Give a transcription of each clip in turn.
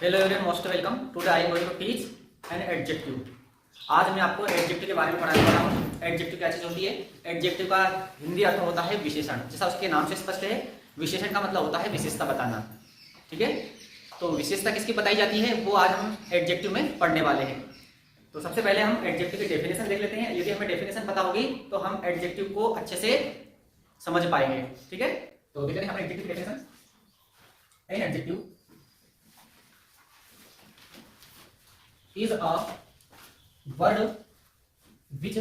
Hello everyone, most welcome. Today I am going to teach an adjective. आज मैं आपको adjective के बारे में पढ़ाने वाला हूँ। एडजेक्टिव क्या चीज होती है? एडजेक्टिव का हिंदी अर्थ होता है विशेषण। जैसा उसके नाम से स्पष्ट है, विशेषण का मतलब होता है विशेषता बताना। ठीक है, तो विशेषता किसकी बताई जाती है वो आज हम एडजेक्टिव में पढ़ने वाले हैं। तो सबसे पहले हम एडजेक्टिव की डेफिनेशन देख लेते हैं। यदि हमें डेफिनेशन पता होगी तो हम एडजेक्टिव को अच्छे से समझ पाएंगे। ठीक है, तो देख लेते हैं हम एडजेक्टिव की definition. An adjective is a word which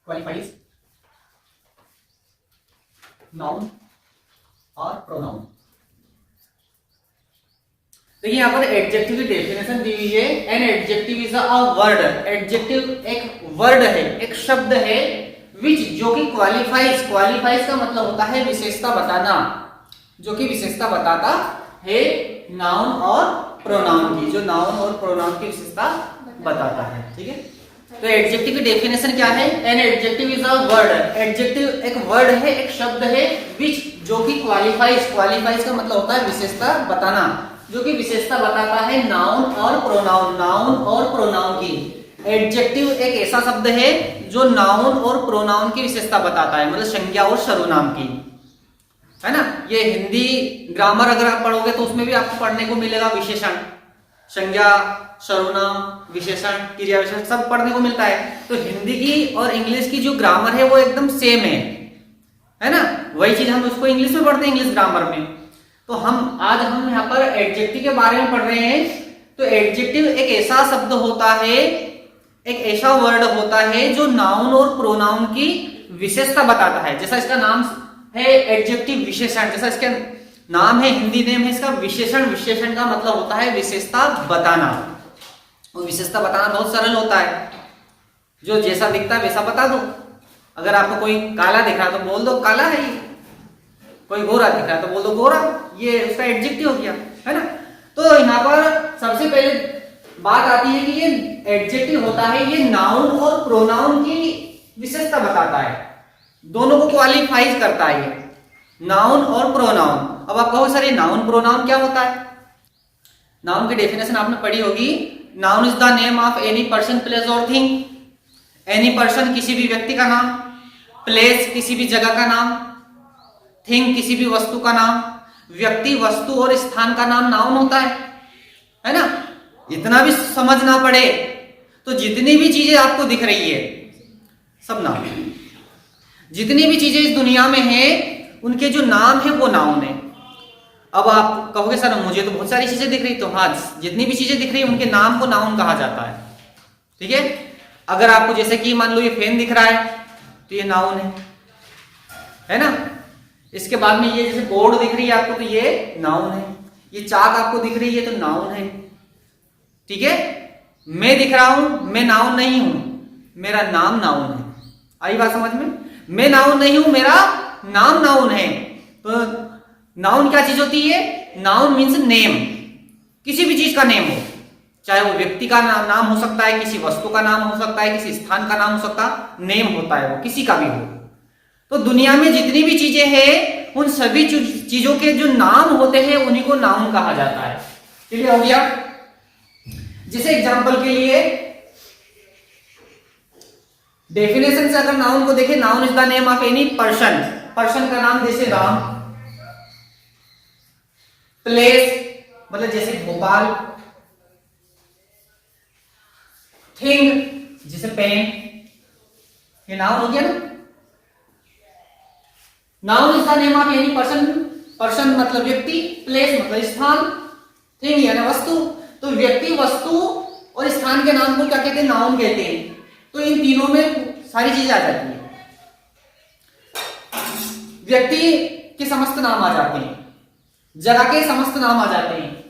qualifies noun or pronoun। तो यहाँ पर एडजेक्टिव की डेफिनेशन दी हुई है। An adjective is a word. Adjective एक वर्ड है, एक शब्द है विच जो कि क्वालिफाइज का मतलब होता है विशेषता बताना, जो कि विशेषता बताता है नाउन और प्रोनाउन की, जो नाउन और प्रोनाउन की विशेषता बताता है। ठीक है, तो एडजेक्टिव की डेफिनेशन क्या है? An adjective is a word. Adjective एक वर्ड है, एक शब्द है विच जो कि क्वालिफाइज का मतलब होता है विशेषता बताना, जो कि विशेषता बताता है नाउन और प्रोनाउन की। एडजेक्टिव एक ऐसा शब्द है जो नाउन और प्रोनाउन की विशेषता बताता है, मतलब संज्ञा और सर्वनाम की, है ना। ये हिंदी ग्रामर अगर आप पढ़ोगे तो उसमें भी आपको पढ़ने को मिलेगा विशेषण, संज्ञा, सर्वनाम, विशेषण, क्रिया विशेषण सब पढ़ने को मिलता है। तो हिंदी की और इंग्लिश की जो ग्रामर है वो एकदम सेम है ना। वही चीज हम उसको इंग्लिश में पढ़ते हैं, इंग्लिश ग्रामर में। तो आज हम यहाँ पर एडजेक्टिव के बारे में पढ़ रहे हैं। तो एडजेक्टिव एक ऐसा शब्द होता है, एक ऐसा वर्ड होता है जो नाउन और प्रोनाउन की विशेषता बताता है। जैसा इसका नाम है एडजेक्टिव विशेषण, जैसा इसका नाम है, हिंदी नेम है इसका विशेषण। विशेषण का मतलब होता है विशेषता बताना। और विशेषता बताना बहुत सरल होता है, जो जैसा दिखता है वैसा बता दो। अगर आपको कोई काला दिख रहा है तो बोल दो काला है ये, कोई गोरा दिख रहा है तो बोल दो गोरा, ये उसका एडजेक्टिव हो गया, है ना। तो यहाँ पर सबसे पहले बात आती है कि ये एडजेक्टिव होता है, ये नाउन और प्रोनाउन की विशेषता बताता है, दोनों को क्वालिफाइज करता है ये, नाउन और प्रोनाउन। अब आप कहो सर ये नाउन प्रोनाउन क्या होता है? नाउन की डेफिनेशन आपने पढ़ी होगी। Noun is the name of any person, place और थिंग। एनी पर्सन किसी भी व्यक्ति का नाम, प्लेस किसी भी जगह का नाम, थिंग किसी भी वस्तु का नाम। व्यक्ति, वस्तु और स्थान का नाम नाउन होता है ना। इतना भी समझ ना पड़े तो जितनी भी चीजें आपको दिख रही है सब नाउन है। जितनी भी चीजें इस दुनिया में हैं उनके जो नाम है वो नाउन है। अब आप कहोगे सर मुझे तो बहुत सारी चीजें दिख रही, तो हाँ, जितनी भी चीजें दिख रही है उनके नाम को नाउन कहा जाता है। ठीक है, अगर आपको जैसे कि मान लो ये फैन दिख रहा है तो ये नाउन है ना। इसके बाद में ये जैसे बोर्ड दिख रही है आपको तो ये नाउन है। ये चाक आपको दिख रही है तो नाउन है। ठीक है, मैं दिख रहा हूं, मैं नाउन नहीं हूं, मेरा नाम नाउन है। आई बात समझ में? मैं नाउन नहीं हूं, मेरा नाम नाउन है। तो नाउन क्या चीज होती है? नाउन मीन्स नेम, किसी भी चीज का नेम हो, चाहे वो व्यक्ति का नाम हो सकता है, किसी वस्तु का नाम हो सकता है, किसी स्थान का नाम हो सकता है, नेम होता है वो किसी का भी हो। तो दुनिया में जितनी भी चीजें हैं उन सभी चीजों के जो नाम होते हैं उन्हीं को नाउन कहा जाता है। क्लियर हो गया? जैसे एग्जांपल के लिए डेफिनेशन से अगर नाउन को देखें, noun is the name of any person, person का नाम जैसे राम, प्लेस मतलब जैसे भोपाल, थिंग जैसे पेन, ये नाउन हो गया ना। Noun is the name of any person, person मतलब व्यक्ति, प्लेस मतलब स्थान, थिंग यानी वस्तु। तो व्यक्ति, वस्तु और स्थान के नाम को क्या कहते हैं? नाउन कहते हैं। तो इन तीनों में सारी चीजें आ जाती हैं। व्यक्ति के समस्त नाम आ जाते हैं, जगह के समस्त नाम आ जाते हैं,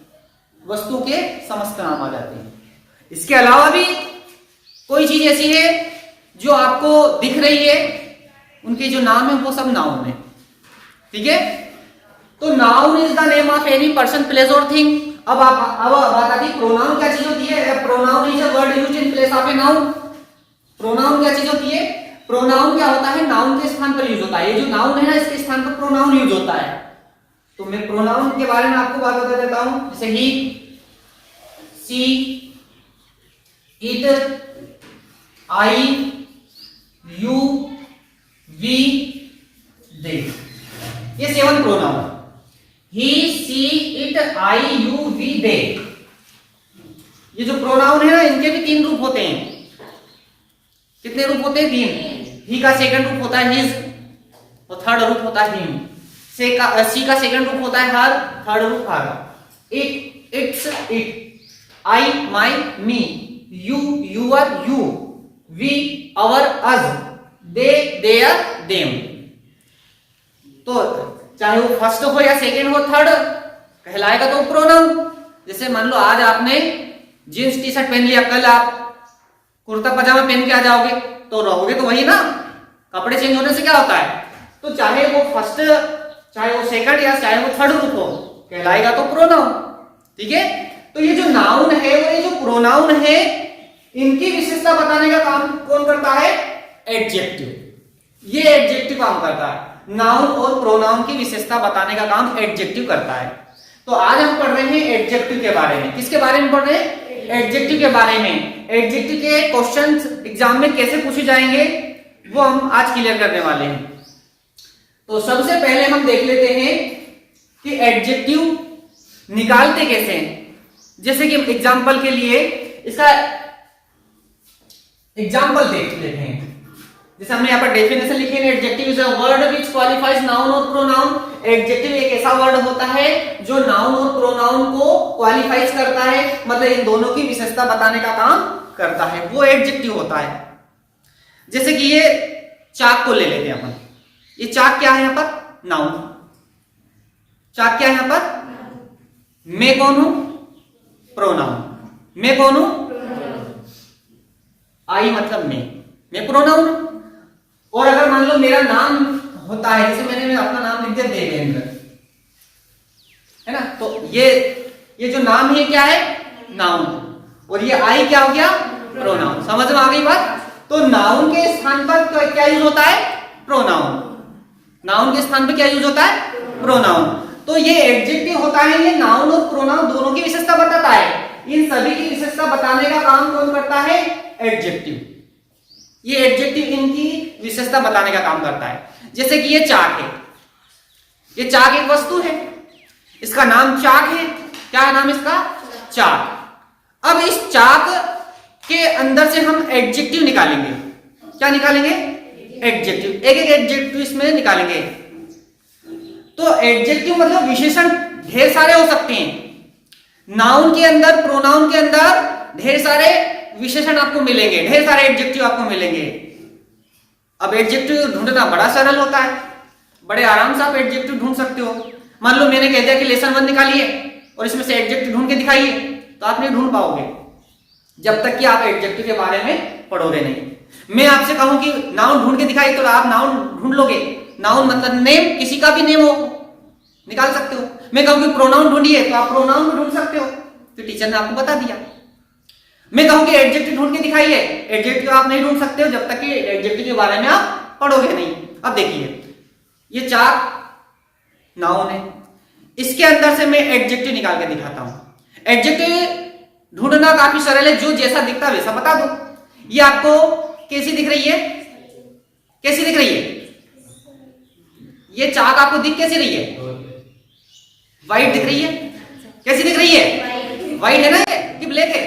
वस्तु के समस्त नाम आ जाते हैं। इसके अलावा भी कोई चीज ऐसी है जो आपको दिख रही है, उनके जो नाम है वो सब नाउन है। ठीक है, तो noun is the name of any person, place और थिंग। अब बात आती है प्रोनाउन क्या चीज होती है? Pronoun is a word used in place of a noun. Pronoun क्या चीज होती है? प्रोनाउन क्या होता है? नाउन के स्थान पर यूज होता है। ये जो नाउन है ना, इसके स्थान पर प्रोनाउन यूज होता है। तो मैं प्रोनाउन के बारे में आपको बात बता देता हूं, जैसे he, she, it, I, you, we, they, ये 7 pronoun. He, she, it, I, you, we, they, ये जो प्रोनाउन है ना, इनके भी 3 रूप होते हैं। कितने रूप होते हैं? 3। ही का सेकंड रूप होता है हिज, और थर्ड रूप होता है हिम। सी का सेकंड रूप होता है हर, थर्ड रूप her. It, its, it, I, my, me, you, your, you, we, our, us, they, their, them. तो चाहे वो फर्स्ट हो या सेकंड हो, थर्ड कहलाएगा तो प्रोनाउन। जैसे मान लो आज आपने जींस टी शर्ट पहन लिया, कल आप कुर्ता पजामा पहन के आ जाओगे तो रहोगे तो वही ना। कपड़े चेंज होने से क्या होता है? तो चाहे वो फर्स्ट, चाहे वो सेकंड या चाहे वो थर्ड रूप हो, कहलाएगा तो प्रोनाउन। ठीक है, तो ये जो नाउन है, वो ये जो प्रोनाउन है, इनकी विशेषता बताने का काम कौन करता है? एडजेक्टिव। ये एडजेक्टिव काम करता है। नाउन और प्रोनाउन की विशेषता बताने का काम एडजेक्टिव करता है। तो आज हम पढ़ रहे हैं एडजेक्टिव के बारे में। किसके बारे में पढ़ रहे हैं? एडजेक्टिव के बारे में। एडजेक्टिव के क्वेश्चंस एग्जाम में कैसे पूछे जाएंगे वो हम आज क्लियर करने वाले हैं। तो सबसे पहले हम देख लेते हैं कि एडजेक्टिव निकालते कैसे हैं। जैसे कि एग्जाम्पल के लिए इसका एग्जाम्पल देख लेते हैं। जैसे हमने यहाँ पर डेफिनेशन लिखी है, adjective is a word which qualifies noun और प्रोनाउन। एडजेक्टिव एक ऐसा वर्ड होता है जो नाउन और प्रोनाउन को क्वालिफाइज करता है, मतलब इन दोनों की विशेषता बताने का काम करता है, वो एडजेक्टिव होता है। जैसे कि ये चाक को ले लेते हैं अपन। ये चाक क्या है यहाँ पर? नाउन। चाक क्या है यहाँ पर? मैं कौन हूं? प्रोनाउन। मैं कौन हूं? आई मतलब मैं प्रोनाउन। और अगर मान लो मेरा नाम होता है, जैसे मैंने अपना नाम लिख दिया देवेंद्र, है ना, तो ये जो नाम है क्या है? नाउन। और ये आई क्या हो गया? प्रोनाउन। समझ में आ गई बात? तो नाउन के स्थान पर क्या यूज होता है? प्रोनाउन। नाउन के स्थान पर क्या यूज होता है? प्रोनाउन। तो ये एडजेक्टिव होता है, ये नाउन और प्रोनाउन दोनों की विशेषता बताता है। इन सभी की विशेषता बताने का काम कौन करता है? एडजेक्टिव। ये एडजेक्टिव इनकी विशेषता बताने का काम करता है। जैसे कि ये चाक है, ये चाक एक वस्तु है, इसका नाम चाक है। क्या नाम इसका? चाक। अब इस चाक के अंदर से हम एडजेक्टिव निकालेंगे। क्या निकालेंगे? एडजेक्टिव। एक एक एडजेक्टिव इसमें निकालेंगे। तो एडजेक्टिव मतलब विशेषण ढेर सारे हो सकते हैं। नाउन के अंदर, प्रोनाउन के अंदर ढेर सारे विशेषण आपको मिलेंगे, ढेर सारे एडजेक्टिव आपको मिलेंगे। अब एडजेक्टिव ढूंढना बड़ा सरल होता है, बड़े आराम से आप एडजेक्टिव ढूंढ सकते हो। मान लो मैंने कह दिया कि लेसन 1 निकालिए और इसमें से एडजेक्टिव ढूंढ के दिखाइए, तो आप नहीं ढूंढ पाओगे जब तक कि आप एडजेक्टिव के बारे में पढ़ोगे नहीं। मैं आपसे कहूं कि नाउन ढूंढ के दिखाइए, तो आप नाउन ढूंढ लोगे। नाउन मतलब नेम, किसी का भी नेम हो निकाल सकते हो। मैं कहूं कि प्रोनाउन ढूंढिए, तो आप प्रोनाउन भी ढूंढ सकते हो, तो टीचर ने आपको बता दिया। मैं कहूं कि एडजेक्टिव ढूंढ के दिखाइए, एडजेक्टिव आप नहीं ढूंढ सकते हो जब तक कि एडजेक्टिव के बारे में आप पढ़ोगे नहीं। अब देखिए, ये चाक नाउन है, इसके अंदर से मैं एडजेक्टिव निकाल के दिखाता हूं। एडजेक्टिव ढूंढना काफी सरल है, जो जैसा दिखता है वैसा बता दो। ये आपको कैसी दिख रही है? कैसी दिख रही है? ये चाक आपको दिख कैसी रही है? व्हाइट दिख रही है। कैसी दिख रही है? व्हाइट है ना ये, कि ब्लैक है?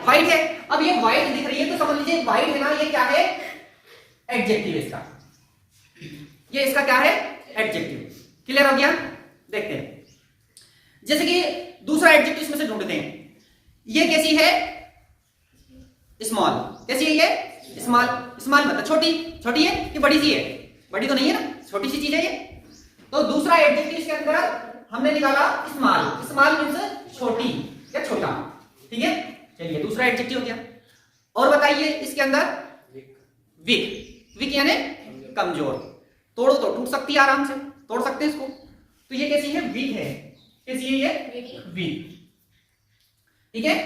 व्हाइट है। अब ये व्हाइट दिख रही है तो समझ लीजिए व्हाइट है ना, ये क्या है? एडजेक्टिव इसका। ये इसका क्या है? एडजेक्टिव। क्लियर हो गया? देखते हैं। जैसे कि दूसरा एडजेक्टिव इसमें से ढूंढते हैं। ये कैसी है? स्मॉल। कैसी है ये? स्मॉल। स्मॉल मतलब छोटी। छोटी है कि बड़ी सी है? बड़ी तो नहीं है ना, छोटी सी चीज है ये। तो दूसरा एडजेक्टिव इसके अंदर हमने निकाला स्मॉल। स्मॉल मींस छोटी या छोटा। ठीक है, चलिए दूसरा एडजेक्टिव हो गया। और बताइए इसके अंदर वीक। वीक यानी कमजोर। तोड़ो तो टूट सकती है, आराम से तोड़ सकते हैं इसको। तो ये कैसी है? वीक है। कैसी है ये? वीक। ठीक है,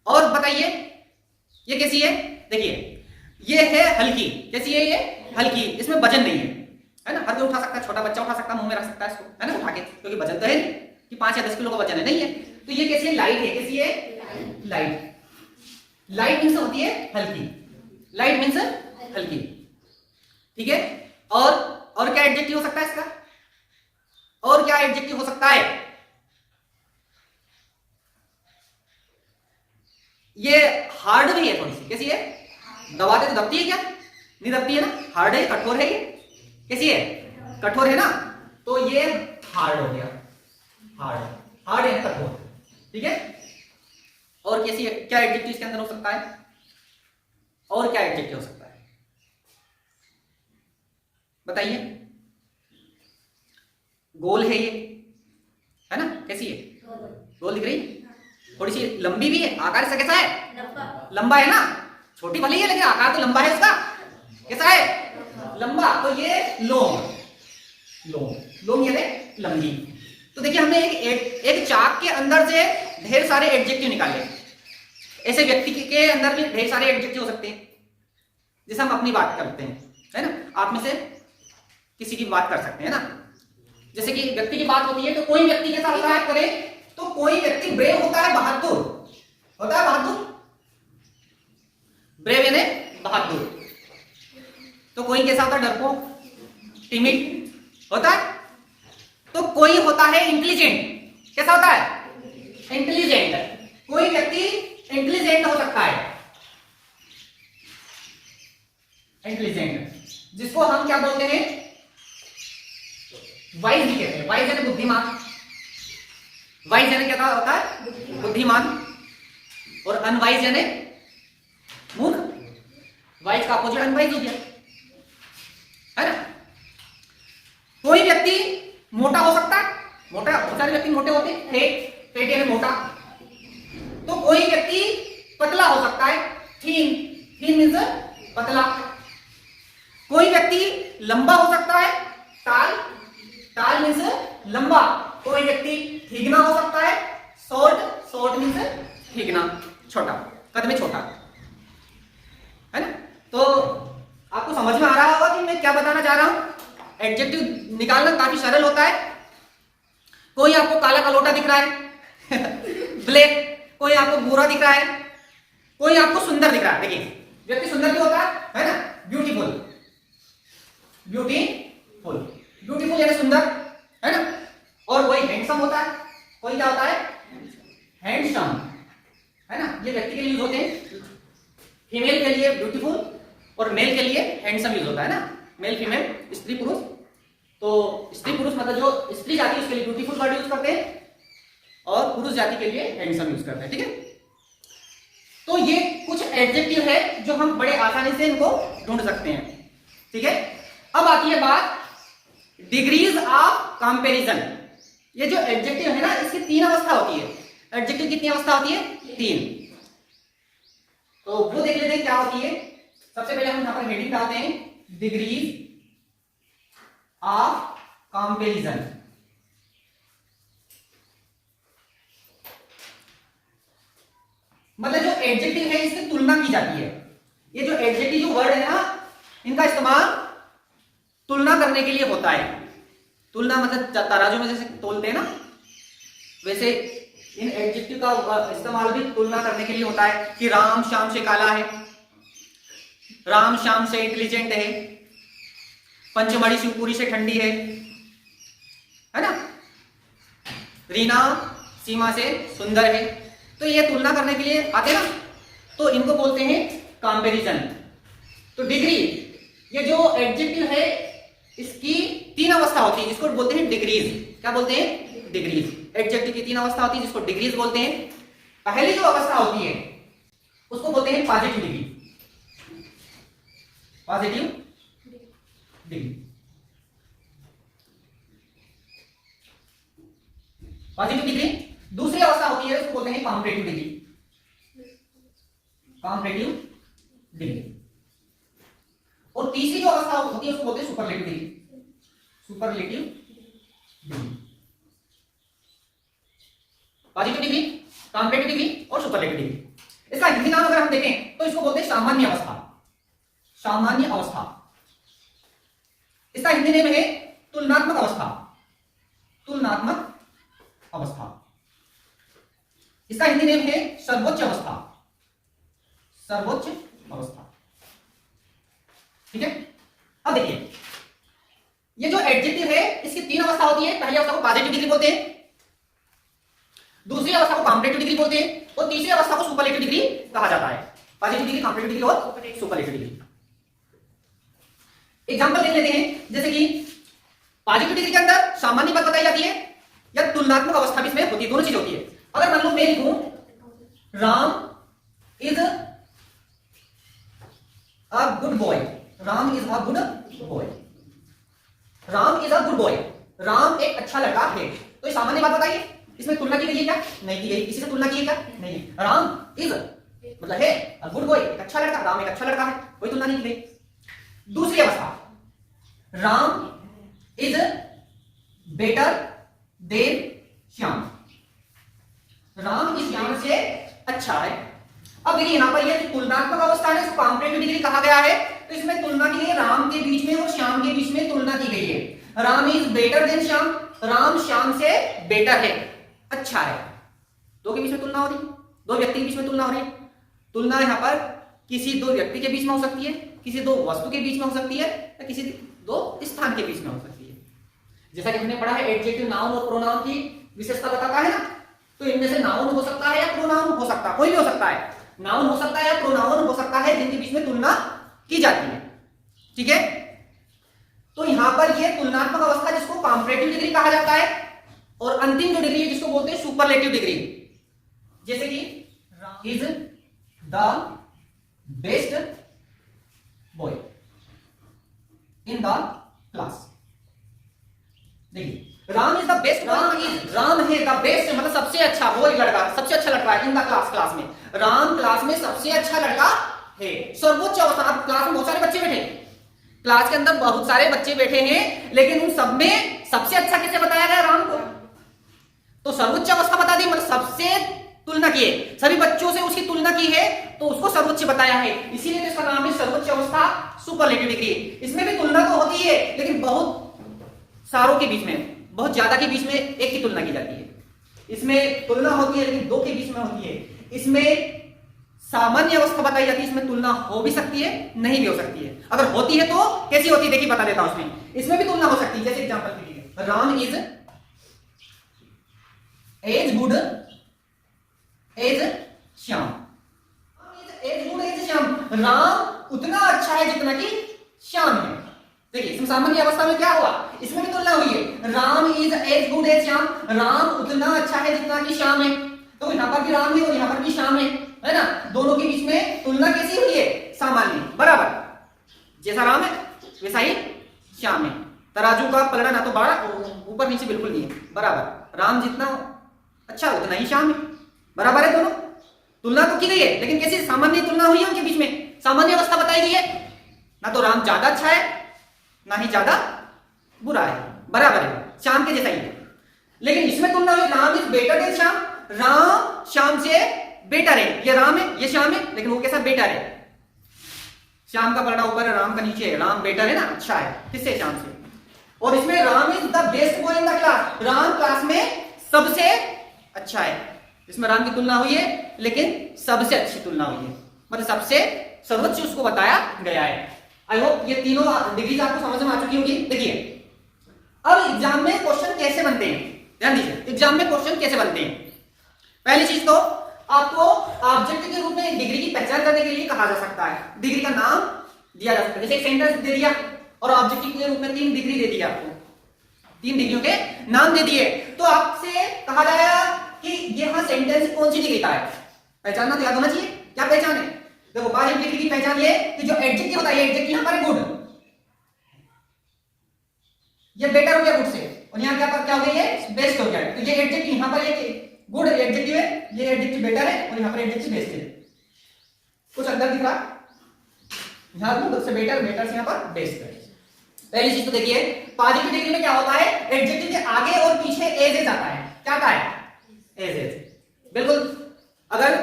और बताइए ये कैसी है? देखिए ये है हल्की। कैसी है ये? हल्की। इसमें वजन नहीं है। है ना, हर कोई उठा सकता है, छोटा बच्चा उठा सकता है, मुंह में रख सकता है इसको, है ना, उठा के, क्योंकि वजन तो है नहीं कि 5 या 10 किलो का वजन है, नहीं है। तो ये कैसी है, लाइट है, कैसी है, लाइट। लाइट मीन्स होती है हल्की, लाइट मीन्स हल्की, ठीक है। और क्या एडजेक्टिव हो सकता है इसका, और क्या एडजेक्टिव हो सकता है, ये हार्ड भी है थोड़ी सी, कैसी है, दबाते तो दबती है क्या, नहीं दबती है ना, हार्ड है, कठोर है, ये कैसी है, कठोर है ना, तो ये हार्ड हो गया, हार्ड है, कठोर, ठीक है। और कैसी है, क्या एडजेक्टिव इसके अंदर हो सकता है, और क्या एडजेक्टिव हो सकता है, बताइए। गोल है ये, है ना, कैसी है, गोल दिख रही, थोड़ी सी लंबी भी है, आकार इसका कैसा है, लंबा है ना, छोटी भली है लेकिन आकार तो लंबा है इसका, कैसा है, लंबा। तो ये लोंग यानी लंबी। तो देखिए हमने एक चाक के अंदर से ढेर सारे एडजेक्टिव निकाले, ऐसे व्यक्ति के अंदर भी ढेर सारे एडजेक्टिव हो सकते हैं, जैसे हम अपनी बात करते हैं, है ना, आप में से किसी की बात कर सकते हैं ना, जैसे कि व्यक्ति की बात होती है, तो कोई व्यक्ति के साथ बात करें तो कोई व्यक्ति ब्रेव होता है, बहादुर होता है, बहादुर, ब्रेव यानी बहादुर। तो कोई कैसा होता है, डरपोक, टिमिड होता है। तो कोई होता है इंटेलिजेंट, कैसा होता है, इंटेलिजेंट, कोई व्यक्ति इंटेलिजेंट हो सकता है, इंटेलिजेंट, जिसको हम क्या बोलते हैं, वाइज भी कहते हैं, वाइज यानी बुद्धिमान, वाइज यानी क्या होता है, बुद्धिमान, और अनवाइज यानी मूर्ख, वाइज का अपोजिट अनवाइज हो गया, है ना। कोई व्यक्ति मोटा हो सकता है, मोटा, बहुत सारे व्यक्ति मोटे होते हैं, फेट यानी मोटा। तो कोई व्यक्ति पतला हो सकता है, थीन मींस पतला। कोई व्यक्ति लंबा हो सकता है, टाल मींस लंबा। कोई व्यक्ति ठीगना हो सकता है, शॉर्ट मींस ठीगना, छोटा, कद में छोटा, है ना। तो आपको समझ में आ रहा होगा कि मैं क्या बताना चाह रहा हूं। एडजेक्टिव निकालना काफी सरल होता है। कोई आपको काला कलोटा दिख रहा है ब्लैक, कोई आपको गोरा दिख रहा है, कोई आपको सुंदर दिख रहा है। देखिए व्यक्ति सुंदर भी होता है ना, ब्यूटीफुल यानी सुंदर, है ना। और कोई हैंडसम होता है, कोई क्या होता है, हैंडसम, है ना। ये व्यक्ति के लिए यूज होते हैं, फीमेल के लिए ब्यूटीफुल और मेल के लिए हैंडसम यूज होता है ना, मेल फीमेल, स्त्री पुरुष। तो स्त्री पुरुष मतलब जो स्त्री जाति उसके लिए ब्यूटीफुल वर्ड यूज करते हैं और पुरुष जाति के लिए हैंडसम यूज करते हैं, ठीक है। तो ये कुछ एडजेक्टिव है जो हम बड़े आसानी से इनको ढूंढ सकते हैं, ठीक है। अब आती है बात डिग्रीज ऑफ कंपैरिजन। ये जो एडजेक्टिव है ना, इसकी 3 अवस्था होती है। एडजेक्टिव कितनी अवस्था होती है, 3। तो वो देख लेते हैं क्या होती है। सबसे पहले हम यहां पर हेडिंग डालते हैं, डिग्रीज ऑफ कंपैरिजन। मतलब जो एडजेक्टिव है इसकी तुलना की जाती है। ये जो एडजेक्टिव जो वर्ड है ना, इनका इस्तेमाल तुलना करने के लिए होता है। तुलना मतलब तराजू में जैसे तोलते हैं ना, वैसे इन एडजेक्टिव का इस्तेमाल भी तुलना करने के लिए होता है कि राम श्याम से काला है, राम श्याम से इंटेलिजेंट है, पंचमढ़ी शिवपुरी से ठंडी है ना, रीना सीमा से सुंदर है। तो ये तुलना करने के लिए आते हैं ना, तो इनको बोलते हैं कंपैरिजन। तो डिग्री, ये जो एडजेक्टिव है इसकी 3 अवस्था होती है, जिसको बोलते हैं डिग्रीज। क्या बोलते हैं, डिग्रीज। एडजेक्टिव की 3 अवस्था होती है जिसको डिग्रीज बोलते हैं। पहली जो अवस्था होती है उसको बोलते हैं positive degree, positive degree, positive degree. दूसरी अवस्था होती है उसको बोलते हैं कॉम्परेटिव डिग्री, कॉम्परेटिव डिग्री। और तीसरी जो अवस्था होती है उसको बोलते हैं superlative degree, superlative degree. Positive degree, comparative degree और सुपरलेटिव डिग्री। इसका हिंदी नाम अगर हम देखें तो इसको बोलते हैं सामान्य अवस्था, सामान्य अवस्था। इसका हिंदी नेम है तुलनात्मक अवस्था। तुलनात्मक अवस्था। इसका हिंदी नेम है सर्वोच्च अवस्था। सर्वोच्च अवस्था। ठीक है। अब देखिए ये जो एडजेक्टिव है इसकी तीन अवस्था होती है। पहली अवस्था को पॉजिटिव डिग्री बोलते हैं, दूसरी अवस्था को कॉम्परेटिव डिग्री बोलते हैं और तीसरी अवस्था को सुपरलेटिव डिग्री कहा जाता है। पॉजिटिव डिग्री, कॉम्परेटिव डिग्री और सुपरलेटिव डिग्री। एग्जांपल देख लेते हैं। जैसे कि पॉजिटिव डिग्री के अंदर सामान्य बात बताई जाती है या तुलनात्मक अवस्था भी इसमें होती है, दोनों चीज होती है। अगर मान लो मैं लिखूं Ram is a good boy, Ram is a good boy, Ram is a good boy, Ram एक अच्छा लड़का है, तो ये सामान्य बात बताइए, इसमें तुलना की गई है क्या? नहीं की गई। इसी से तुलना की है क्या? नहीं। राम इज मतलब है अ गुड बॉय, एक अच्छा लड़का, राम एक अच्छा लड़का है, कोई तुलना नहीं की गई। दूसरी अवस्था, Ram is better than Shyam, Ram इस श्याम से अच्छा है। अब देखिए यहां पर ये तुलनात्मक अवस्था है, इसको कॉम्परेटिव डिग्री कहा गया है, तो इसमें तुलना की गई है राम के बीच में और श्याम के बीच में तुलना की गई है। Ram is better than Shyam, Ram Shyam से बेटर है, अच्छा है। दो के बीच में तुलना हो रही है, दो व्यक्ति के बीच में तुलना हो रही है। तुलना यहां पर किसी दो व्यक्ति के बीच में हो सकती है, किसी दो वस्तु के बीच में हो सकती है, या किसी दो स्थान के बीच में हो सकती है। जैसा कि हमने पढ़ा है एडजेक्टिव नाउन और प्रोनाउन की विशेषता बताता है ना, तो इनमें से नाउन हो सकता है या प्रोनाउन हो सकता है, कोई भी हो सकता है, नाउन हो सकता है या प्रोनाउन हो सकता है जिनके बीच में तुलना की जाती है। ठीक है। तो यहां पर यह तुलनात्मक अवस्था जिसको कॉम्परेटिव डिग्री कहा जाता है, और अंतिम जो डिग्री है जिसको बोलते हैं सुपरलेटिव डिग्री। जैसे कि is the best boy in the class. देखिए Ram is the best, Ram है द बेस्ट मतलब सबसे अच्छा, वो लड़का सबसे अच्छा लड़का है इन द क्लास, क्लास में राम क्लास में सबसे अच्छा लड़का है। सर्वोच्च अवस्था। आप क्लास में बहुत सारे बच्चे बैठे, क्लास के अंदर बहुत सारे बच्चे बैठे हैं, लेकिन उन सब में सबसे अच्छा किसे बताया गया? राम को। तो सर्वोच्च अवस्था बता दी, मतलब सबसे तुलना की है, सभी बच्चों से उसकी तुलना की है तो उसको सर्वोच्च बताया है, इसीलिए तो इसका नाम है सर्वोच्च अवस्था, सुपरलेटिव डिग्री। इसमें भी तुलना तो होती है, लेकिन बहुत सारों के बीच में, बहुत ज्यादा के बीच में एक की तुलना की जाती है। इसमें तुलना होती है लेकिन दो के बीच में होती है। इसमें सामान्य अवस्था बताई जाती है, इसमें तुलना हो भी सकती है, नहीं भी हो सकती है। अगर होती है तो कैसी होती है देखिए बता देता हूं। इसमें भी तुलना हो सकती है। जैसे एग्जांपल के लिए Ram is as good as Shyam, as good as Shyam, Ram उतना अच्छा है जितना कि श्याम है। देखिए इसमें सामान्य अवस्था में क्या हुआ, इसमें भी तुलना हुई है। Ram is as good as Shyam, Ram उतना अच्छा है जितना कि श्याम है। तो यहां पर भी राम है और यहां पर भी श्याम है ना, दोनों के बीच में तुलना कैसी हुई है? सामान्य, बराबर। जैसा राम है वैसा ही श्याम है। तराजू का पलड़ा ना तो बड़ा ऊपर नीचे बिल्कुल नहीं है, बराबर। राम जितना अच्छा उतना ही श्याम है, बराबर है दोनों। तुलना तो की गई है लेकिन कैसी सामान्य तुलना हुई है उनके बीच में, सामान्य अवस्था बताई गई है। ना तो राम ज्यादा अच्छा है ना ही ज्यादा बुरा है, बराबर है, श्याम के जैसा ही है। लेकिन इसमें तुलना हुई, Ram is better than Shyam, Ram Shyam से बेटर है। ये राम है ये श्याम है, लेकिन वो कैसा बेटर है? श्याम का पलड़ा ऊपर है राम का नीचे है, राम बेटर है ना, अच्छा है किससे? श्याम से। और इसमें Ram is the best boy in the class, Ram class में सबसे अच्छा है। इसमें राम की तुलना हुई है लेकिन सबसे अच्छी तुलना हुई है, मतलब सबसे सर्वोच्च उसको बताया गया है। आई होप ये तीनों डिग्रीज आपको समझ में आ चुकी होगी। देखिए अब एग्जाम में क्वेश्चन कैसे बनते हैं, ध्यान दीजिए। एग्जाम में क्वेश्चन कैसे बनते हैं? पहली चीज तो आपको ऑब्जेक्ट के रूप में डिग्री की पहचान करने के लिए कहा जा सकता है, डिग्री का नाम दिया जा सकता है। जैसे एक सेंटेंस दे दिया और ऑब्जेक्टिव के रूप में 3 डिग्री दे दिया, आपको 3 डिग्रियों के नाम दे दिए, तो आपसे कहा जाएगा कि यह सेंटेंस कौन सी डिग्री का है। पहचानना तो याद होना चाहिए, क्या पहचान है? देखो पॉजिटिव डिग्री की पहचान ये कि जो एडजेक्टिव होता है, एडजेक्टिव यहां पर गुड, ये बेटर हो गया गुड से, और यहां क्या हो गया? ये बेस्ट हो गया। तो ये एडजेक्टिव यहां पर ये गुड एडजेक्टिव है, ये एडजेक्टिव बेटर है, और यहां पर एडजेक्टिव बेस्ट है। कुछ अंदर दिख रहा, यहां गुड से बेटर, बेटर से यहां पर बेस्ट है। पहली चीज तो देखिए पॉजिटिव डिग्री में क्या होता है, एडजेक्टिव के आगे और पीछे एज एज आता है। क्या आता है? As as. बिल्कुल, अगर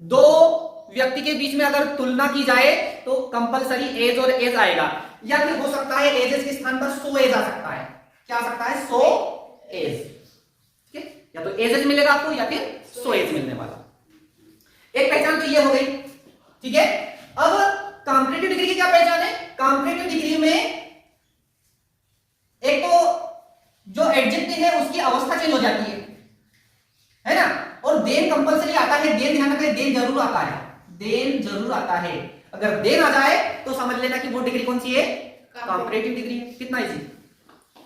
दो व्यक्ति के बीच में अगर तुलना की जाए तो कंपलसरी एज और एज आएगा, या फिर हो सकता है एजेस के स्थान पर सो एज आ सकता है। क्या आ सकता है? So as. ठीक है, या तो एजेस मिलेगा आपको या फिर सो एज मिलने वाला। एक पहचान तो ये हो गई। ठीक है, अब कॉम्परेटिव डिग्री की क्या पहचान है? कॉम्परेटिव डिग्री में एक तो जो एडजेक्टिव है उसकी अवस्था चेंज हो जाती है ना, और देन कंपलसरी आता है। देन ध्यान रखें, देन जरूर आता है, देन जरूर आता है। अगर देन आ जाए तो समझ लेना कि वो डिग्री कौन सी है? कॉम्परेटिव डिग्री है। कितना इजी।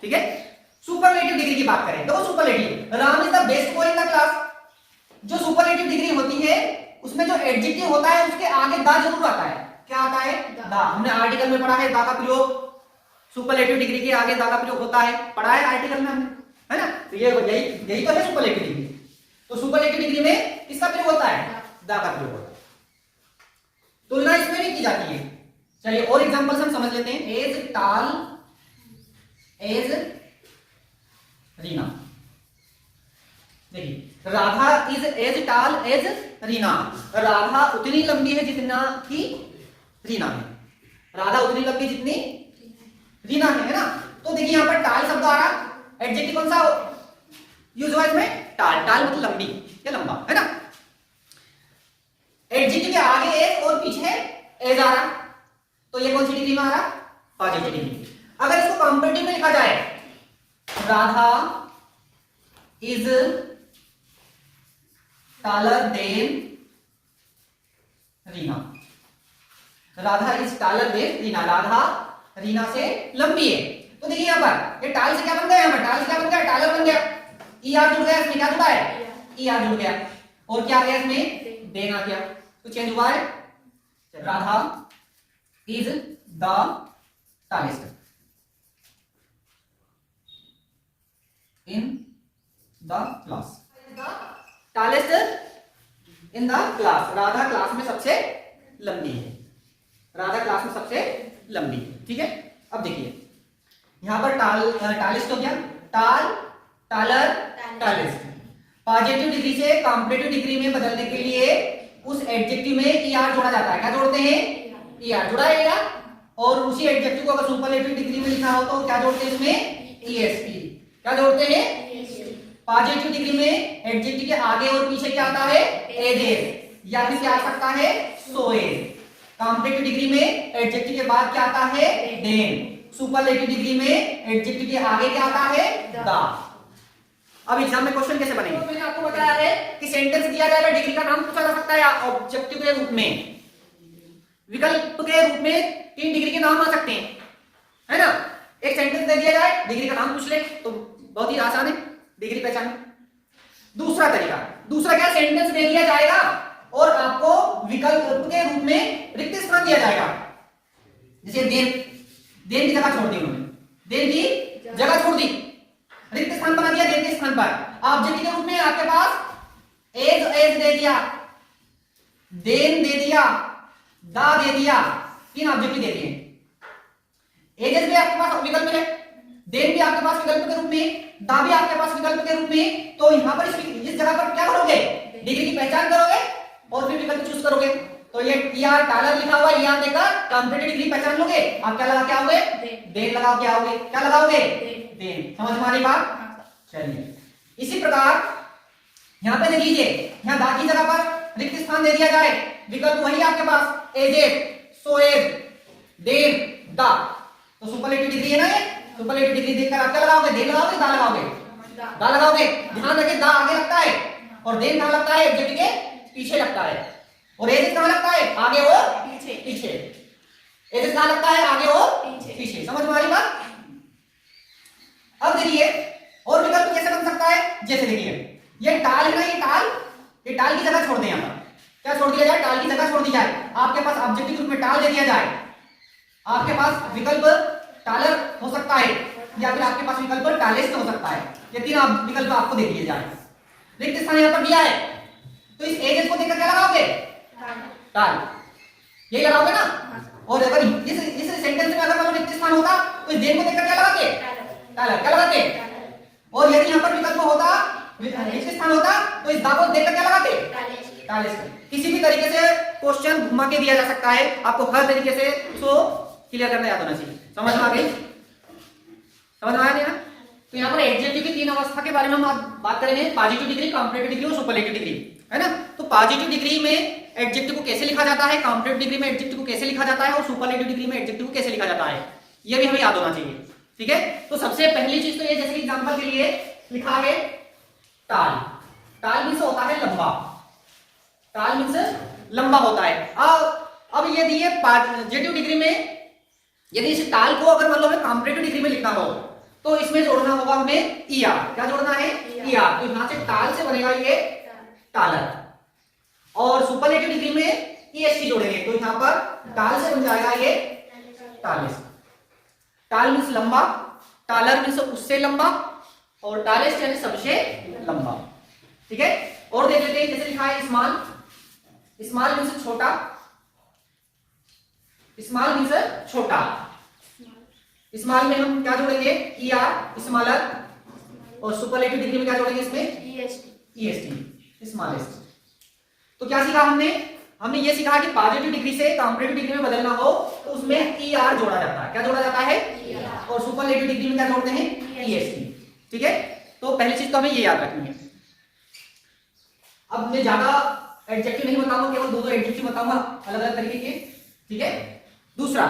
ठीक है, सुपरलेटिव डिग्री की बात करें तो superlative, Ram is the best boy in the class. जो सुपरलेटिव डिग्री होती है उसमें जो एडजेक्टिव होता है उसके आगे दा जरूर आता है। क्या आता है? दा। हमने आर्टिकल में पढ़ा है दा का प्रयोग, सुपरलेटिव डिग्री के आगे दा का प्रयोग होता है, पढ़ा है आर्टिकल में हमने, है ना। तो ये यही तो है सुपरलेटिव डिग्री। तो सुपरलेटिव डिग्री में किसका प्रयोग होता है? दा का प्रयोग होता है। तुलना इसमें भी की जाती है। चलिए और एग्जांपल्स हम समझ लेते हैं। एज टाल एज रीना। देखिए, राधा इज एज टाल एज रीना। राधा उतनी लंबी है जितना कि रीना है। राधा उतनी लंबी जितनी रीना है ना। तो देखिए यहां पर टाल शब्द आ रहा, एडजेक्टिव कौन सा यूज हुआ इसमें? टाल। टाल मतलब लंबी या लंबा, है ना। एडजेक्टिव के आगे एज और पीछे एज आ रहा, तो ये कौन सी डिग्री में आ रहा? Positive degree. अगर इसको कॉम्परेटिव में लिखा जाए, Radha is taller than Reena. Radha is taller than Reena. Radha Reena से लंबी है। तो देखिए यहां पर ये टाल से क्या बन गया? यहां पर टाल से क्या बन गया? टालर बन गया। ई आर जुड़ गया इसमें। क्या जुड़ा है? ई आर जुड़ गया। और क्या आ गया इसमें? देन आ गया। तो चेंज हुआ है। Radha is the tallest in the class. Tallest in the class. Radha class में सबसे लंबी है। राधा क्लास में सबसे लंबी है। ठीक है, अब देखिए यहां पर टालिस्ट हो गया। टाल, टालर, टालिस्ट। पॉजिटिव डिग्री से कॉम्परेटिव डिग्री में बदलने के लिए उस एडजेक्टिव में ई आर जोड़ा जाता है। क्या जोड़ते हैं? ई आर जोड़ा जाएगा। और उसी एडजेक्टिव को अगर सुपरलेटिव डिग्री में लिखना हो तो क्या जोड़ते हैं इसमें? ईएसटी। क्या जोड़ते हैं? पॉजिटिव डिग्री में एडजेक्टिव के आगे और पीछे क्या आता है? एजेस, या फिर क्या आ सकता है? So as. कॉम्परेटिव डिग्री में एडजेक्टिव के बाद क्या आता है? देन। सुपरलेटिव डिग्री में एडजेक्टिव के आगे क्या आता है? द। अब एग्जाम में क्वेश्चन कैसे बनेंगे? तो मैंने आपको बताया है कि सेंटेंस दिया जाएगा, डिग्री का नाम पूछा जा सकता है या ऑब्जेक्टिव के रूप में, विकल्प के रूप में 3 डिग्री के नाम आ सकते हैं, है ना। एक सेंटेंस दे दिया जाए, डिग्री का नाम पूछ ले तो बहुत ही आसान है डिग्री पहचान। दूसरा तरीका, दूसरा क्या? सेंटेंस दे दिया जाएगा और आपको विकल्प के रूप में रिक्त स्थान दिया जाएगा। जैसे देन, देन की जगह छोड़ दी उन्होंने, देन की जगह छोड़ दी, रिक्त स्थान बना दिया देन के स्थान पर। ऑब्जेक्टिव के रूप में आपके पास एज, एज दे दिया, देन दे दिया, दा दे दिया, 3 ऑब्जेक्टिव दे दिए। एजेस भी आपके पास विकल्प है, देन भी आपके पास विकल्प के रूप में, दा भी आपके पास विकल्प के रूप में। तो यहां पर इस जगह पर क्या करोगे? डिग्री की पहचान करोगे और फिर विकल्प चूज करोगे। तो ये ईआर टालर लिखा हुआ, यहां देकर कॉम्परेटिव डिग्री पहचान लोगे। आप क्या लगा के आओगे? देन लगा के आओगे। क्या लगाओगे? देन। समझ में आ रही बात? चलिए इसी प्रकार यहां पे देख लीजिए, यहां दा की जगह पर रिक्त स्थान दे दिया जाए, विकल्प वही आपके पास एजेस, सो एज, देन, दा। तो सुपरलेटिव डिग्री है ना ये। सुपरलेटिव डिग्री देखकर आप क्या लगाओगे? देन लगाओगे, दा लगाओगे? दा लगाओगे। ध्यान रखें दा आगे लगता है और देन कहां लगता है? ऑब्जेक्ट के पीछे लगता है। और एजेस कहां लगता है? आगे और पीछे। पीछे। एजेस कहां लगता है? आगे और पीछे। समझ में आ रही बात? अब देखिए और विकल्प कैसे बन सकता है। जैसे देखिए ये टाल है ना, ये टाल की जगह छोड़ दें। यहां पर क्या छोड़ दिया जाए? टाल की जगह छोड़ दी जाए। आपके पास ऑब्जेक्टिव रूप में टाल दे दिया जाए। आपके पास विकल्प टालर हो सकता है या फिर आपके पास विकल्प टालेस्ट हो सकता है। ये 3 विकल्प आपको दे दिए जाए। रिक्त स्थान यहां पर दिया है तो इस एजेस को देखकर क्या लगाओगे? टाल। यही लगाओगे ना। और अगर इस सेंटेंस में अगर रिक्त स्थान होता तो इस देन को देखकर क्या लगाते? टालर। क्या लगाते? और यदि यहां पर विकल्प होता, रिक्त स्थान होता तो इस दा को देखकर क्या लगाते? टालेस का। किसी भी तरीके से क्वेश्चन घुमा के दिया जा सकता है, आपको हर तरीके से उसको क्लियर करना याद होना चाहिए। समझ में आ गई? समझ में आया नहीं ना? तो यहाँ पर एडजेक्टिव की तीन अवस्था के बारे में हम बात करेंगे, पॉजिटिव डिग्री, कॉम्परेटिव डिग्री और सुपरलेटिव डिग्री, है ना? तो पॉजिटिव डिग्री में एडजेक्टिव को कैसे लिखा जाता है, कॉम्परेटिव डिग्री में एडजेक्टिव को कैसे लिखा जाता है और सुपरलेटिव डिग्री में एडजेक्टिव को कैसे लिखा जाता है, ये भी हमें याद होना चाहिए। ठीक है, तो सबसे पहली चीज तो ये, जैसे एग्जांपल के लिए लिखा है टाल। टाल मींस होता है लंबा, टाल मींस लंबा होता है। अब ये दिए पॉजिटिव डिग्री में, यदि इस टाल को अगर मान लो हमें कॉम्परेटिव डिग्री में लिखना हो तो इसमें जोड़ना होगा हमें ईआर। क्या जोड़ना है? ईआर। तो यहां से टाल से बनेगा ये टालर, और सुपरलेटिव डिग्री में ईएसटी जोड़ेंगे तो यहां पर टाल से बन जाएगा ये टालेस। टाल मींस लंबा, टालर मींस उससे लंबा, और टालेस यानी सबसे लंबा। ठीक है, और देख लेते हैं, जैसे लिखा है स्मॉल। स्मॉल मींस छोटा, स्मॉल मींस छोटा। स्मॉल में हम क्या जोड़ेंगे? ईआर, स्मॉलर, और सुपरलेटिव डिग्री में क्या जोड़ेंगे इसमें? EST, smallest. तो क्या सीखा हमने? हमने ये सीखा कि पॉजिटिव डिग्री से कॉम्परेटिव डिग्री में बदलना हो तो उसमें ईआर जोड़ा जाता है। क्या जोड़ा जाता है? और सुपरलेटिव डिग्री में क्या जोड़ते हैं? ईएसटी। ठीक है, तो पहली चीज तो हमें ये याद रखनी है। अब मैं ज्यादा एडजेक्टिव नहीं बताऊंगा, केवल दो एडजेक्टिव बताऊंगा अलग अलग तरीके के। ठीक है, दूसरा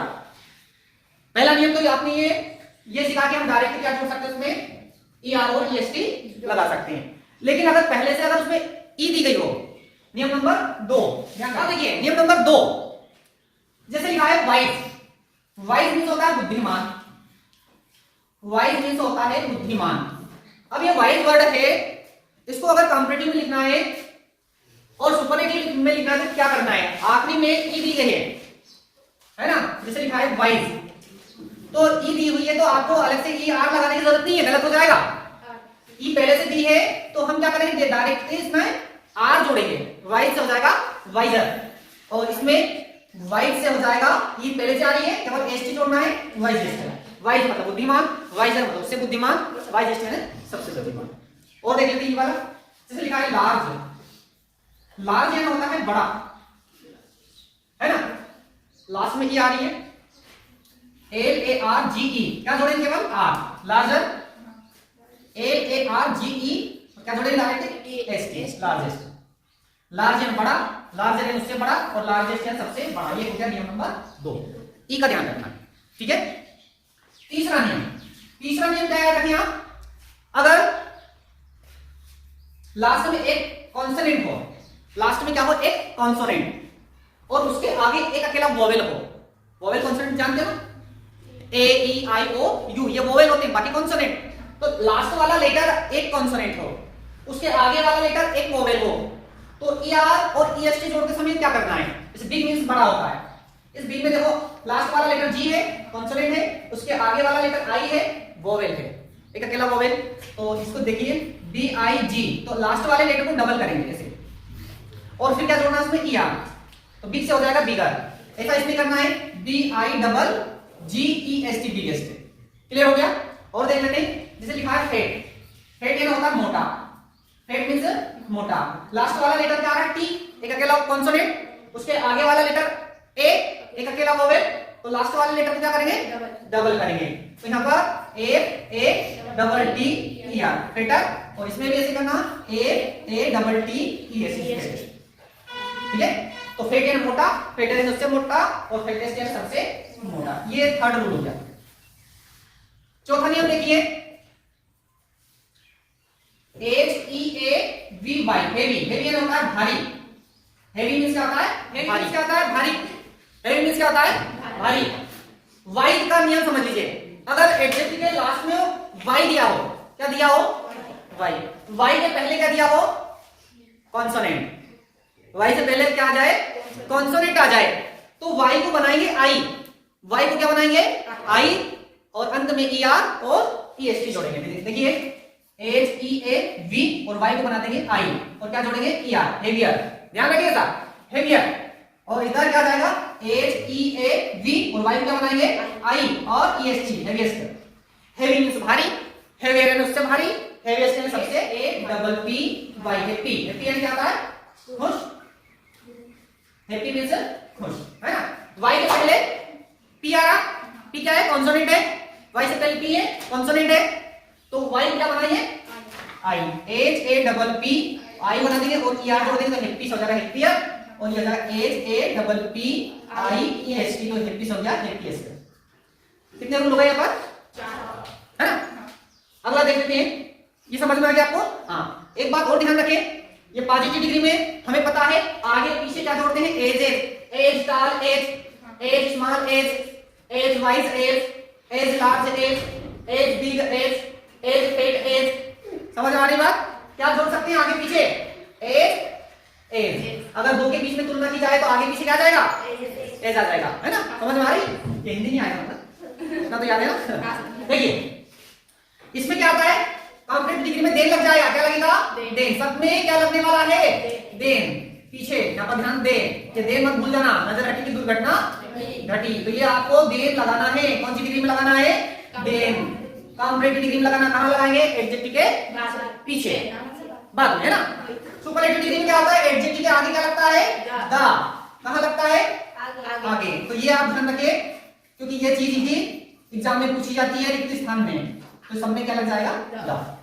पहला नियम तो आपने ये सीखा कि हम डायरेक्टली क्या जोड़ सकते हैं, उसमें ईआर और ईएसटी लगा सकते हैं। लेकिन अगर पहले से अगर उसमें ई दी गई हो, नियम नंबर 2, देखिए नियम नंबर 2, जैसे लिखा है वाइज। वाइज मींस होता है बुद्धिमान, वाइज मींस होता है बुद्धिमान। अब ये वाइज वर्ड है, इसको अगर कॉम्परेटिव में लिखना है और सुपरलेटिव में लिखना है तो क्या करना है? आखिरी में ई दी गई है ना, जैसे लिखा है वाइज, तो ई दी हुई है तो आपको अलग से ई आर लगाने की जरूरत नहीं है, गलत हो जाएगा। ई पहले से दी है तो हम क्या करेंगे? डायरेक्टली इसमें आर जोड़ेंगे, वाइज से हो जाएगा वाइजर, और इसमें वाइज से हो जाएगा, ई पहले से आ रही है, केवल एसटी जोड़ना है, वाइजेस्ट। वाइज मतलब बुद्धिमान, वाइजर मतलब उससे बुद्धिमान, वाइजेस्ट है सबसे बुद्धिमान। और देख लेते हैं ये वाला, जैसे लिखा है लार्ज। लार्ज यानी होता है बड़ा, है ना? लास्ट में ई आ रही है, LARGE, क्या जोड़ेंगे? केवल आर, लार्जर, LARGE, क्या जोड़ेंगे? Direct ST, largest. लार्ज यानी बड़ा, लार्जर यानी उससे बड़ा, और लार्जेस्ट यानी सबसे बड़ा। ये हो गया नियम नंबर 2, ई का ध्यान रखना। ठीक है, तीसरा नियम क्या याद रखिए आप? अगर लास्ट में एक कॉन्सोनेंट हो, लास्ट में क्या हो? एक कॉन्सोनेंट, और उसके आगे एक अकेला वोवेल हो। वोवेल कॉन्सोनेंट जानते हो? ए, ई, आई, ओ, यू, ये वोवेल होते हैं, बाकी कॉन्सोनेंट। तो लास्ट वाला लेटर एक कॉन्सोनेंट हो, उसके आगे वाला लेटर एक वोवेल हो, तो ई आर और ई एस टी जोड़ते समय क्या करना है? इस बिग मींस बड़ा होता है। इस बिग में देखो लास्ट वाला लेटर जी है, कॉन्सोनेंट है, उसके आगे वाला लेटर आई है, वोवेल है, एक अकेला वोवेल। तो इसको देखिए BIG, तो लास्ट वाले लेटर को डबल करेंगे जैसे, और फिर क्या जोड़ना है उसमें? ई आर, तो बिग से हो जाएगा बिगर। ऐसा इसमें करना है BIGGEST, बिगेस्ट। क्लियर हो गया? और देख लेते हैं, जैसे लिखा है फेट। फेट ये होता है मोटा, फेट मींस मोटा। लास्ट वाला लेटर क्या आ रहा है? टी, एक अकेला कॉन्सोनेंट, उसके आगे वाला लेटर ए, एक अकेला वोवेल, तो लास्ट वाले लेटर को क्या करेंगे? डबल करेंगे। तो यहाँ पर A double T E R, Fetter, और इसमें भी ऐसे करना A double T E S। ठीक है, तो फेट यानी मोटा, फेटर यानी उससे मोटा, और फेटेस्ट यानी सबसे मोटा। ये थर्ड रूल हो गया। चौथा नियम देखिए, HEAVY, हेवी। हेवी यानी होता है भारी। हेवी मींस क्या होता है? हेवी मींस क्या होता है? भारी। हेवी मींस क्या होता है? भारी। वाइज का नियम समझ लीजिए, अगर एडजेक्टिव के लास्ट में वाई दिया हो, क्या दिया हो? वाई। वाई के पहले क्या दिया हो? कॉन्सोनेंट। वाई से पहले क्या आ जाए? कॉन्सोनेंट आ जाए, तो वाई को बनाएंगे आई। वाई को क्या बनाएंगे? आई, और अंत में ई आर और ई एस टी जोड़ेंगे। देखिए HEAV, और वाई को बना देंगे आई, और क्या जोड़ेंगे? E R, heavier. ध्यान रखिएगा, हेवियर। और इधर क्या जाएगा? HEAV, और वाई को क्या बनाएंगे? आई और EST, हेवीएस्ट। हेवी मींस भारी, हेवियर यानी उससे भारी, हेवीएस्ट यानी सबसे, A डबल P वाई है, P यानी क्या आता है? खुश, हैप्पी मीन्स खुश, है ना। वाई के पहले पी आ रहा, पी क्या है, कॉन्सोनेंट है, वाई से पहले पी है, कॉन्सोनेंट है, तो वाई क्या बनाइए, आई, एच ए डबल पी, आई बना देंगे और ई आर जोड़ देंगे तो हैप्पी हो जाएगा, हैप्पियर, और ये हो जाएगा H A double P I E S T, तो हैप्पी हो गया, हैप्पीएस्ट। कितने रूल हो गए यहाँ पर, है ना। अगला देख लेते हैं, ये समझ में आ गया आपको। हाँ, एक बात और ध्यान रखें, ये पॉजिटिव डिग्री में हमें पता है आगे पीछे क्या जोड़ते हैं, as as small as, as small as, as wise as, as large as, as big as, as fat as. समझ में आ रही बात, क्या जोड़ सकते हैं आगे पीछे, एज एज। अगर दो के बीच में तुलना की जाए तो आगे पीछे क्या जाएगा, एज आ जाएगा, है ना। समझ में आ रही, ये हिंदी नहीं आएगा मतलब, इतना तो याद है ना। देखिए इसमें क्या आता है, कॉम्प्लेक्स डिग्री में देन लग जाएगा, क्या लगेगा, देन। सब में क्या लगने वाला है, देन। पीछे यहाँ पर ध्यान दे, ये देन मत भूल जाना, नजर हटी की दुर्घटना घटी, तो ये आपको देन लगाना है, कौन सी डिग्री में लगाना है, देन। कॉम्प्लेक्स डिग्री में लगाना, कहां लगाएंगे, एडजेक्टिव के पीछे, बाद में, है ना। सुपरलेटिव डिग्री में क्या होता है, एडजेक्टिव के आगे क्या लगता है, द, कहां लगता है, आगे। तो ये आप ध्यान रखिए, क्योंकि ये चीज ही एग्जाम में पूछी जाती है रिक्त स्थान में, तो सब में क्या लग जाएगा, द।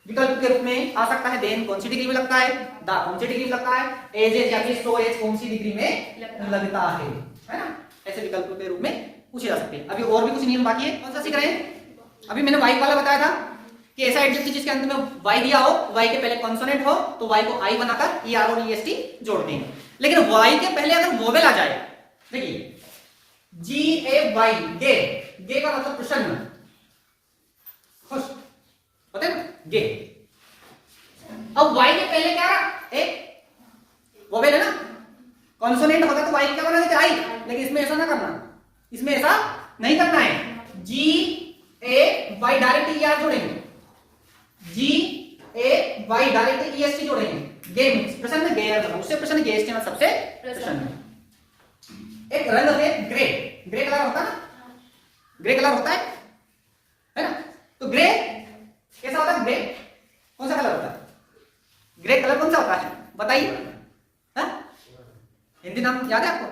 विकल्प के रूप में आ सकता है देन कौन सी डिग्री में लगता है, द कौन सी डिग्री में लगता है, एज एज या फिर सो एज कौन सी डिग्री में लगता है ना। ऐसे विकल्प के रूप में पूछे जा सकते हैं। अभी और भी कुछ नियम बाकी है, कौन सा सीख रहे हैं। अभी मैंने वाई वाला बताया था कि ऐसा एडजेक्टिव जिसके अंत में वाई दिया हो, वाई के पहले कॉन्सोनेंट हो, तो वाई को आई बनाकर ई आर और ई एस टी जोड़ते हैं। लेकिन वाई के पहले अगर वोवेल आ जाए, देखिए जी ए वाई, गे, गे का मतलब प्रसन्न, खुश, पता है ना, गे। अब वाई के पहले क्या रहा, एक वोवेल है ना, कॉन्सोनेंट होता तो वाई क्या बना देते, आई। लेकिन इसमें ऐसा ना करना, इसमें ऐसा नहीं करना है। G A Y direct E R जोड़ेंगे, G A Y direct E S T जोड़ेंगे, गे मींस प्रसन्न, गे उससे प्रसन्न, गे एस टी सबसे प्रसन्न। एक रंग है ग्रे, ग्रे कलर होता है ना, ग्रे कलर होता है ना। तो ग्रे कैसा होता है, ग्रे कौन सा कलर होता है, ग्रे कलर कौन सा होता है बताइए, हिंदी नाम याद है आपको,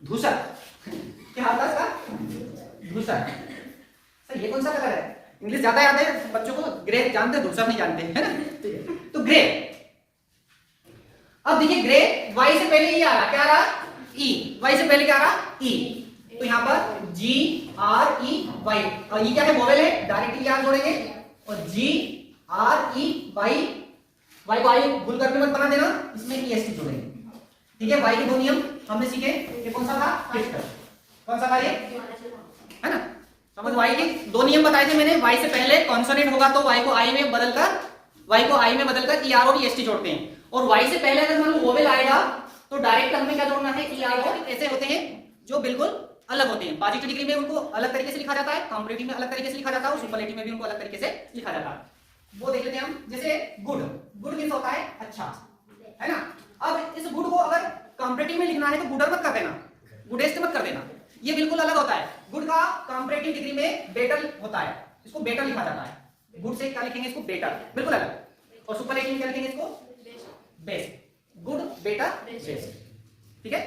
धूसर। क्या होता है इसका, धूसर। सर ये कौन सा कलर है, इंग्लिश ज्यादा याद है बच्चों को, ग्रे जानते, धूसर नहीं जानते, है ना। तो ग्रे, अब देखिए ग्रे वाई से पहले ही आ रहा, क्या आ रहा, ई, वाई से पहले क्या आ रहा, ई। तो यहां पर जी आर ई वाई, और ई क्या है, वोवेल है, डायरेक्ट ई आर जोड़ेंगे, और जी आर ई वाई, वाई को आई भूल कर भी मत बना देना, इसमें ई एस टी जोड़ेंगे, ठीक है। वाई के दो नियम हमने सीखे, ये कौन सा था, कौन सा था ये, है ना। समझ, वाई के दो नियम बताए थे मैंने, वाई से पहले कॉन्सोनेंट होगा तो वाई को आई में बदलकर, वाई को आई में बदलकर ई आर और ई एस टी जोड़ते हैं, और वाई से पहले अगर मान लो वोवेल आएगा तो डायरेक्ट हमें क्या जोड़ना है, ई आर और। ऐसे होते हैं जो बिल्कुल अलग होते हैं, पॉजिटिव डिग्री में उनको अलग तरीके से लिखा जाता है, कॉम्परेटिव में अलग तरीके से लिखा जाता है, और सुपरलेटिव में भी उनको अलग तरीके से लिखा जाता है। वो देख लेते हैं हम, जैसे गुड, गुड मींस होता है अच्छा, है ना। अब इस गुड को अगर कॉम्परेटिव में लिखना है तो गुडर मत कर देना, गुडेस्ट मत कर देना, ये बिल्कुल अलग होता है। गुड का कॉम्परेटिव डिग्री में बेटर होता है, इसको बेटर लिखा जाता है। गुड से क्या लिखेंगे, इसको बेटर, बिल्कुल अलग। और सुपरलेटिव में क्या लिखेंगे, इसको बेस्ट, गुड बेटर बेस्ट, ठीक है।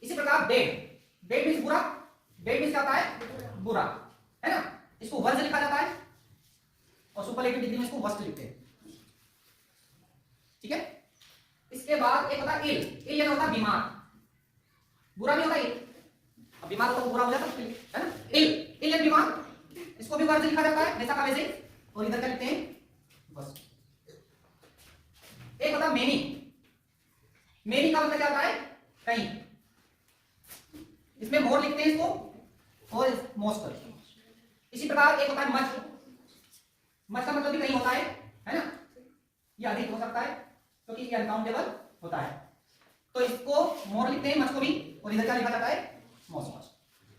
इसी प्रकार बेड, बेड मींस बुरा, बेड मींस क्या होता है, बुरा, है ना, इसको वर्ज लिखा जाता है, और सुपरलेटिव डिग्री में इसको वर्स्ट लिखते हैं, ठीक है। इसके बाद एक होता है इल, इल यानी होता है बीमार, बुरा भी होता है इल, अब बीमार होता है तो बुरा हो जाता है ना। इल, इल यानी बीमार, इसको भी वर्ज लिखा जाता है वैसा का वैसे, और इधर क्या लिखते हैं, वर्स्ट। एक होता है मेनी, मेनी का मतलब क्या होता है, कहीं, इसमें मोर लिखते हैं इसको, और मोस्ट। इसी प्रकार एक होता है मच, मच का मतलब भी कहीं होता है ना, ये अधिक हो सकता है क्योंकि ये अनकाउंटेबल होता है, तो इसको मोर लिखते हैं, मच को भी, और इधर क्या लिखा जाता है, मोस्ट,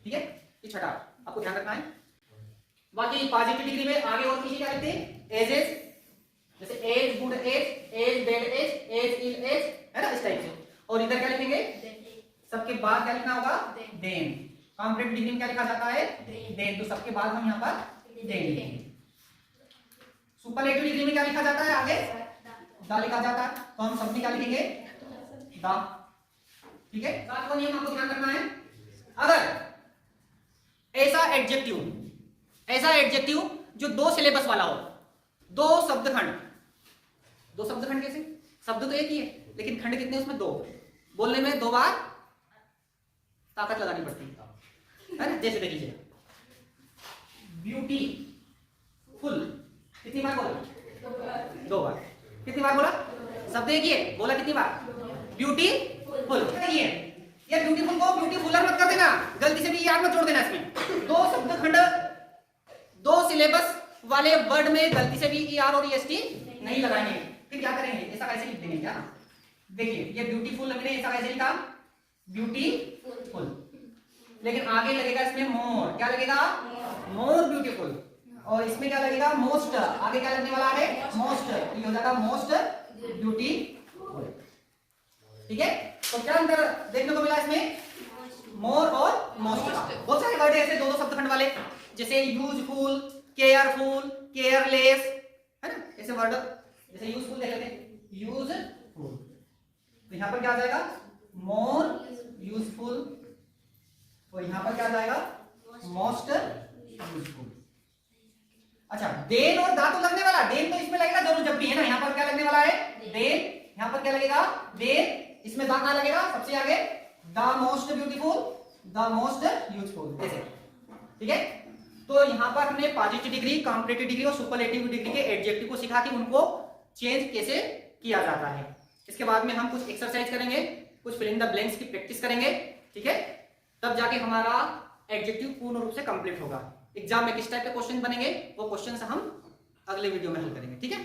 ठीक है। ये छठा आपको ध्यान रखना है। बाकी पॉजिटिव डिग्री में आगे और पीछे क्या लिखते हैं, एजेस, जैसे as good as, as bad as, as ill as, है ना, इस टाइप से। और इधर क्या लिखेंगे, सबके बाद क्या लिखना होगा, देन। कॉम्परेटिव डिग्री में क्या लिखा जाता है, देन, तो सबके बाद हम यहाँ पर देन लिखेंगे। सुपरलेटिव डिग्री में क्या लिखा जाता है, आगे दा लिखा जाता है, तो हम सब में क्या लिखेंगे, दा, ठीक है, सातवां नियम आपको ध्यान रखना है, अगर ऐसा एडजेक्टिव जो दो सिलेबस वाला हो, दो शब्दखंड कैसे, शब्द तो एक ही है लेकिन खंड कितने उसमें दो, बोलने में दो बार ताकत लगानी पड़ती है ना। जैसे देख लीजिए ब्यूटीफुल, कितनी बार बोला, दो बार, कितनी बार बोला, शब्द एक ही है, बोला कितनी बार, ब्यूटीफुल। ये ब्यूटीफुल को ब्यूटीफुलर मत कर देना, गलती से भी याद मत जोड़ देना, इसमें दो शब्दखंड दो सिलेबस वाले वर्ड में गलती से भी ER और EST नहीं लगाएंगे। फिर क्या करेंगे, ऐसा कैसे लिख देंगे, क्या देखिए ये ब्यूटीफुल हमने ऐसा कैसे लिखा, ब्यूटीफुल, लेकिन आगे लगेगा इसमें मोर, क्या लगेगा, मोर ब्यूटीफुल, और इसमें क्या लगेगा, मोस्ट, आगे क्या लगने वाला है, मोस्ट, ये हो जाएगा मोस्ट ब्यूटीफुल। ठीक है, तो क्या अंतर देखने को मिला इसमें, मोर और मोस्ट का। बहुत सारे वर्ड है ऐसे दो शब्दखंड वाले, जैसे यूजफुल, केयरफुल, केयरलेस, है ना, ऐसे वर्ड। जैसे यूजफुल देख लेते हैं, यूजफुल, तो यहां पर क्या आ जाएगा, मोर यूजफुल, और यहां पर क्या आ जाएगा, मोस्ट यूजफुल। अच्छा, देन और दा तो लगने वाला, देन तो इसमें लगेगा जरूर जब भी, है ना, यहां पर क्या लगने वाला है, देन, यहां पर क्या लगेगा, देन, इसमें दा कहां लगेगा, सबसे आगे, the most beautiful, the most useful, ऐसे। ठीक है, तो यहां पर हमने पॉजिटिव डिग्री, कॉम्परेटिव डिग्री और सुपरलेटिव डिग्री के एडजेक्टिव को सीखा कि उनको चेंज कैसे किया जाता है। इसके बाद में हम कुछ एक्सरसाइज करेंगे, कुछ फिल इन द ब्लैंक्स की प्रैक्टिस करेंगे, ठीक है, तब जाके हमारा एडजेक्टिव पूर्ण रूप से कंप्लीट होगा। एग्जाम में किस टाइप के क्वेश्चन बनेंगे वो क्वेश्चन हम अगले वीडियो में हल करेंगे, ठीक है।